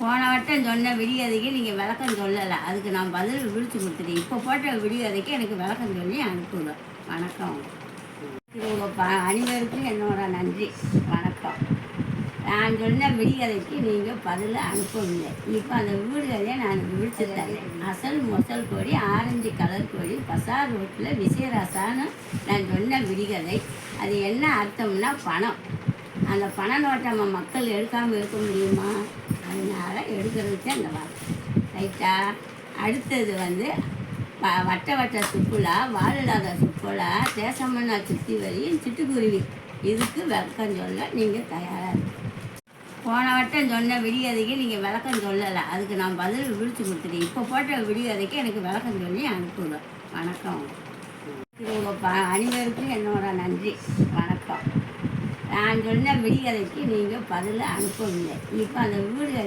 போன வட்டம் சொன்ன விடியதைக்கு நீங்கள் விளக்கம் சொல்லலை, அதுக்கு நான் பதில் விழிச்சு கொடுத்துட்டேன். இப்போ போட்ட விடியதைக்கு எனக்கு விளக்கம் சொல்லி அனுப்புங்க. வணக்கம். உங்கள் அனைவருக்கும் என்னோட நன்றி. வணக்கம். நான் சொன்ன விடியதைக்கு நீங்கள் பதில் அனுப்பவில்லை. இப்போ அந்த வீடுகளையே நான் விழிச்சு தரேன். அசல் மொசல் கோழி, ஆரஞ்சு கலர் கோழி, பசார் ரோட்டில் விசயராசான்னு நான் சொன்ன விடிகதை. அது என்ன அர்த்தம்னா பணம். அந்த பண நோட்டை நம்ம மக்கள் எடுக்காமல் இருக்க முடியுமா? அதனால் எடுக்கிறதுக்கு அந்த வார்த்தை ரைட்டா. அடுத்தது வட்ட வட்ட சுப்புலா, வாழில்லாத சுப்புலா, தேசமன்னா சுற்றி வரியும் சிட்டுக்குருவி. இதுக்கு விளக்கம் சொல்ல நீங்கள் தயாராக இருக்கு. போன வட்டம் சொன்ன விடியதைக்கு நீங்கள் விளக்கம் சொல்லலை, அதுக்கு நான் பதில் விழிச்சு கொடுத்துட்டேன். இப்போ போட்ட விடியதைக்கு எனக்கு விளக்கம் சொல்லி அனுப்புங்க. வணக்கம். உங்கள் அனைவருக்கும் என்னோட நன்றி. வணக்கம். நான் சொன்ன விடியதைக்கு நீங்கள் பதில் அனுப்பவில்லை. இப்போ அந்த வீடுகளே